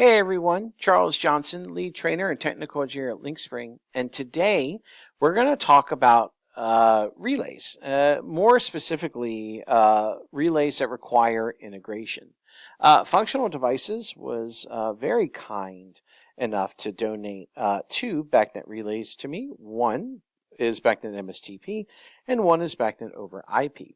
Hey everyone, Charles Johnson, lead trainer and technical engineer at Lynxspring, and today we're going to talk about relays, more specifically relays that require integration. Functional Devices was very kind enough to donate two BACnet relays to me. One is BACnet MSTP and one is BACnet over IP.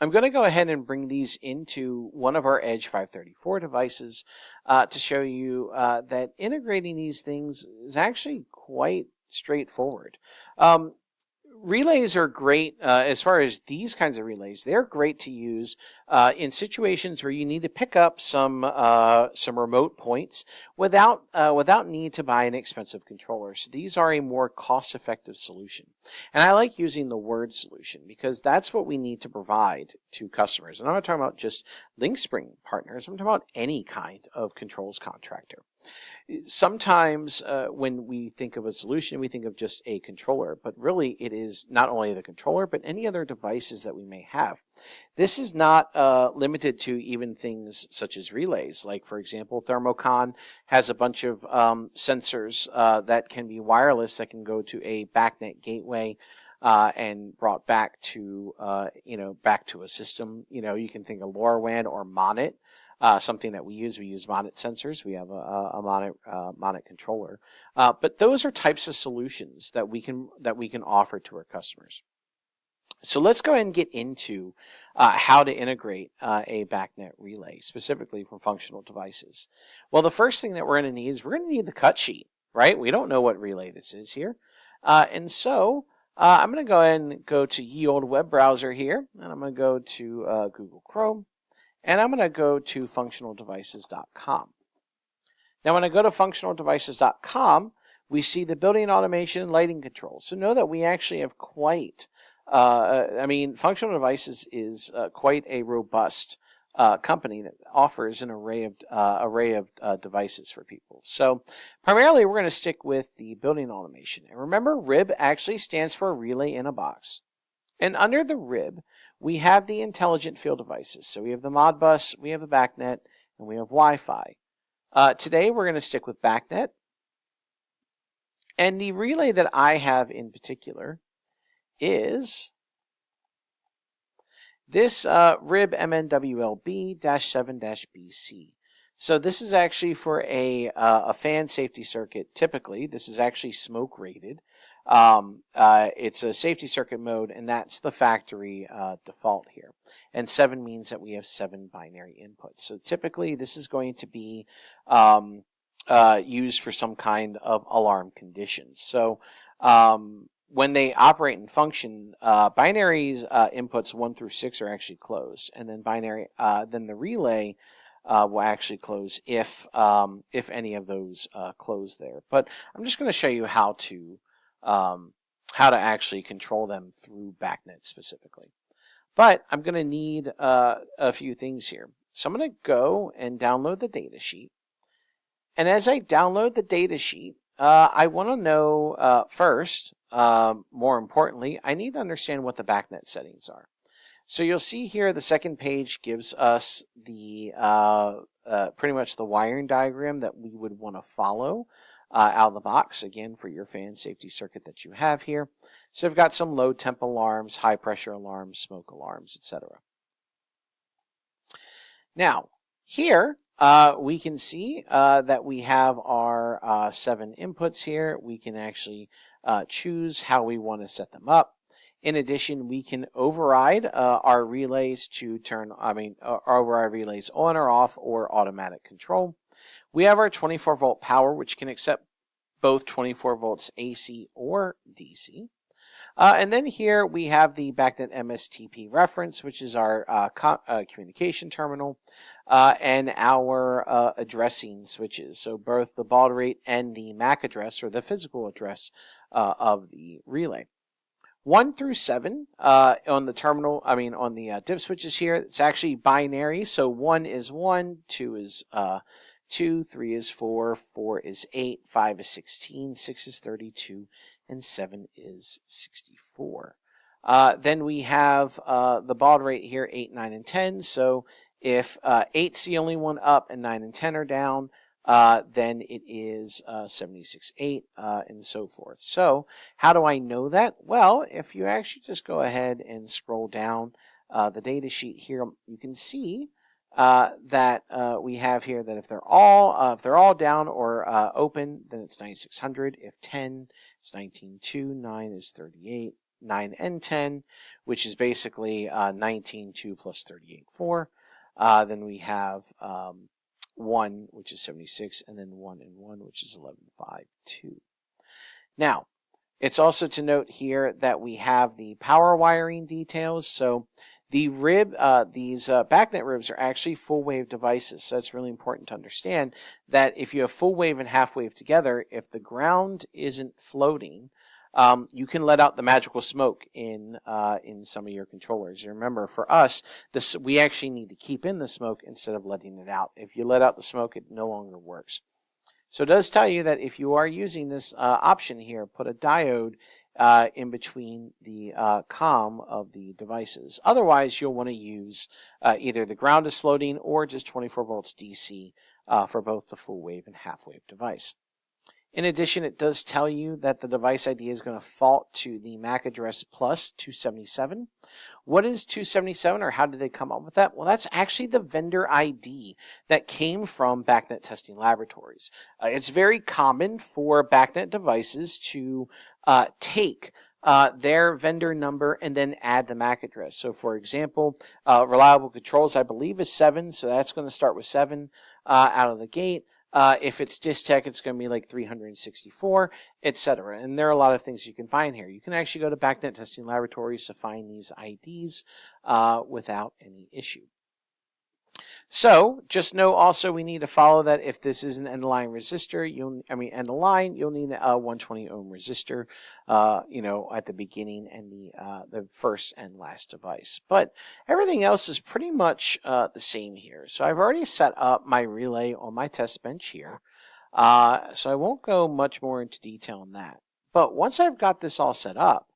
I'm going to go ahead and bring these into one of our Edge 534 devices to show you that integrating these things is actually quite straightforward. Relays are great as far as these kinds of relays. They're great to use in situations where you need to pick up some remote points without need to buy an expensive controller. So these are a more cost-effective solution. And I like using the word solution because that's what we need to provide to customers. And I'm not talking about just Lynxspring partners. I'm talking about any kind of controls contractor. Sometimes when we think of a solution, we think of just a controller, but really it is not only the controller, but any other devices that we may have. This is not limited to even things such as relays. Like, for example, Thermocon has a bunch of sensors that can be wireless, that can go to a BACnet gateway and brought back to back to a system. You can think of LoRaWAN or MONIT. Something that we use MONIT sensors. We have a MONIT controller, but those are types of solutions that we can offer to our customers. So let's go ahead and get into how to integrate a BACnet relay, specifically from Functional Devices. Well, the first thing that we're going to need is we're going to need the cut sheet, right? We don't know what relay this is here, and so I'm going to go ahead and go to ye old web browser here, and I'm going to go to Google Chrome. And I'm going to go to functionaldevices.com. Now, when I go to functionaldevices.com, we see the building automation and lighting control. So know that we actually have quite, Functional Devices is quite a robust company that offers an array of devices for people. So primarily, we're going to stick with the building automation. And remember, RIB actually stands for Relay in a Box. And under the RIB, we have the intelligent field devices. So we have the Modbus, we have the BACnet, and we have Wi-Fi. Today we're going to stick with BACnet. And the relay that I have in particular is this RIB MNWLB-7-BC. So this is actually for a fan safety circuit. Typically, this is actually smoke rated. It's a safety circuit mode, and that's the factory default here. And 7 means that we have 7 binary inputs. So typically, this is going to be used for some kind of alarm conditions. So when they operate and function, binaries inputs 1 through 6 are actually closed, and then then the relay will actually close if any of those close there. But I'm just going to show you how to actually control them through BACnet specifically. But I'm going to need a few things here. So I'm going to go and download the datasheet. And as I download the datasheet, I want to know first, more importantly, I need to understand what the BACnet settings are. So you'll see here the second page gives us the pretty much the wiring diagram that we would want to follow out of the box, again, for your fan safety circuit that you have here. So I've got some low temp alarms, high pressure alarms, smoke alarms, etc. Now, here we can see that we have our 7 inputs here. We can actually choose how we want to set them up. In addition, we can override our relays to override relays on or off, or automatic control. We have our 24-volt power, which can accept both 24 volts AC or DC. And then here we have the BACnet MSTP reference, which is our communication terminal, and our addressing switches. So both the baud rate and the MAC address, or the physical address of the relay. 1 through 7 on the terminal, on the dip switches here, it's actually binary. So 1 is 1, 2 is 2, 3 is 4, 4 is 8, 5 is 16, 6 is 32, and 7 is 64. Then we have the baud rate here, 8, 9, and 10. So if 8's the only one up and 9 and 10 are down, then it is 76.8 and so forth. So how do I know that? Well, if you actually just go ahead and scroll down the data sheet here, you can see that we have here that if they're all down or open, then it's 9600. If 10, it's 19.2. 9 is 38. 9 and 10, which is basically 19.2 plus 38.4. Then we have 1, which is 76, and then 1 and 1, which is 11.5.2. Now, it's also to note here that we have the power wiring details. So the rib, these BACnet ribs are actually full wave devices. So it's really important to understand that if you have full wave and half wave together, if the ground isn't floating, you can let out the magical smoke in some of your controllers. Remember, for us, we actually need to keep in the smoke instead of letting it out. If you let out the smoke, it no longer works. So it does tell you that if you are using this option here, put a diode in between the COM of the devices. Otherwise, you'll want to use either the ground is floating or just 24 volts DC for both the full wave and half wave device. In addition, it does tell you that the device ID is going to fault to the MAC address plus 277. What is 277, or how did they come up with that? Well, that's actually the vendor ID that came from BACnet Testing Laboratories. It's very common for BACnet devices to take their vendor number and then add the MAC address. So, for example, Reliable Controls, I believe, is 7, so that's going to start with 7 out of the gate. If it's Distech, it's going to be like 364, etc. And there are a lot of things you can find here. You can actually go to BACnet Testing Laboratories to find these IDs without any issue. So just know also we need to follow that if this is an end of line resistor, end of line, you'll need a 120 ohm resistor, at the beginning and the first and last device. But everything else is pretty much the same here. So I've already set up my relay on my test bench here. So I won't go much more into detail on that. But once I've got this all set up,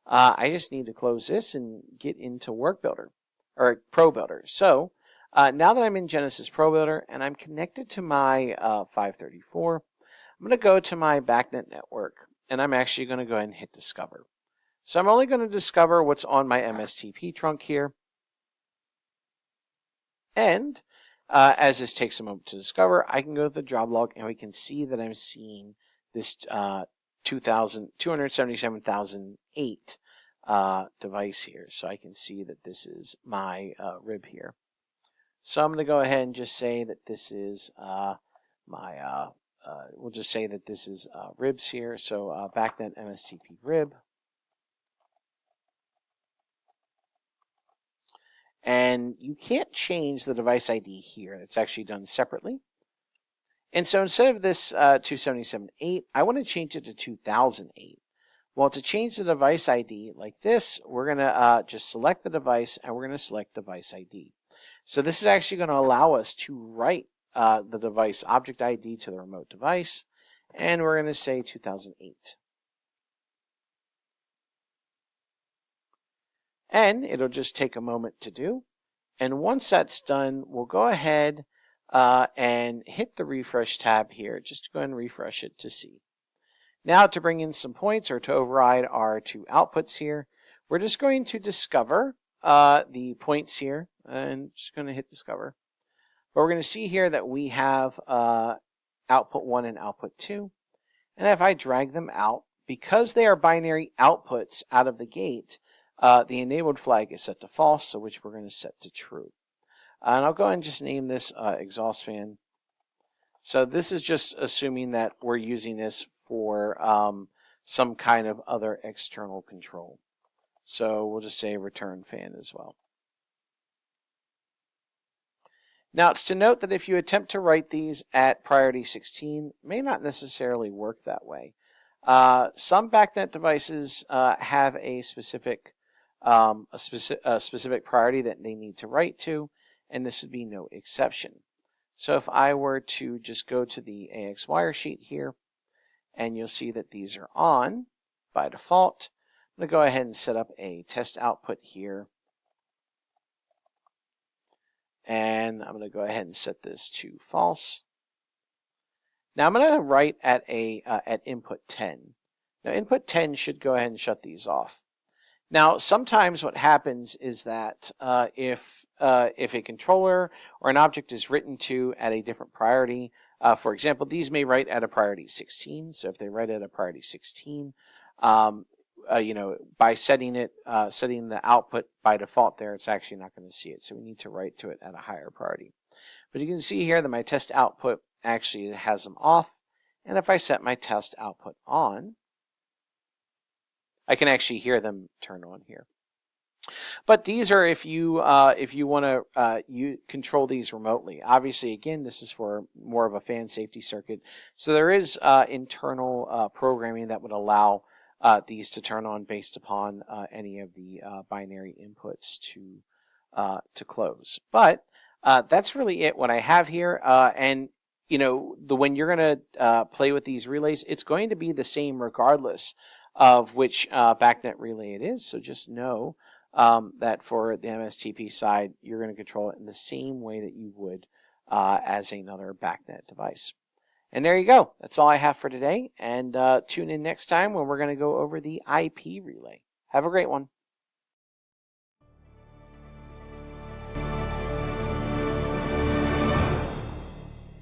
I just need to close this and get into Work Builder or Pro Builder. So now that I'm in Genesis Pro Builder and I'm connected to my 534, I'm going to go to my BACnet network and I'm actually going to go ahead and hit Discover. So I'm only going to discover what's on my MSTP trunk here. And as this takes a moment to discover, I can go to the job log and we can see that I'm seeing this 277,008 device here. So I can see that this is my rib here. So I'm going to go ahead and just say that this is we'll just say that this is ribs here. So BACnet MSTP rib. And you can't change the device ID here. It's actually done separately. And so instead of this 277.8, I want to change it to 2008. Well, to change the device ID like this, we're going to just select the device and we're going to select device ID. So this is actually going to allow us to write the device object ID to the remote device, and we're going to say 2008. And it'll just take a moment to do. And once that's done, we'll go ahead and hit the refresh tab here, just to go ahead and refresh it to see. Now to bring in some points or to override our two outputs here, we're just going to discover the points here, and just going to hit discover. But we're going to see here that we have output 1 and output 2. And if I drag them out, because they are binary outputs out of the gate, the enabled flag is set to false, so which we're going to set to true. And I'll go ahead and just name this exhaust fan. So this is just assuming that we're using this for some kind of other external control. So we'll just say return fan as well. Now it's to note that if you attempt to write these at priority 16, it may not necessarily work that way. Some BACnet devices have a specific priority that they need to write to, and this would be no exception. So if I were to just go to the AX wire sheet here, and you'll see that these are on by default, I'm going to go ahead and set up a test output here. And I'm going to go ahead and set this to false. Now I'm going to write at input 10. Now input 10 should go ahead and shut these off. Now sometimes what happens is that if a controller or an object is written to at a different priority, for example, these may write at a priority 16. So if they write at a priority 16, by setting the output by default there, it's actually not going to see it. So we need to write to it at a higher priority. But you can see here that my test output actually has them off. And if I set my test output on, I can actually hear them turn on here. But these are if you want to control these remotely. Obviously, again, this is for more of a fan safety circuit. So there is internal programming that would allow these to turn on based upon any of the binary inputs to close. But that's really it. What I have here, and when you're going to play with these relays, it's going to be the same regardless of which BACnet relay it is. So just know that for the MSTP side, you're going to control it in the same way that you would as another BACnet device. And there you go. That's all I have for today. And tune in next time when we're going to go over the IP relay. Have a great one.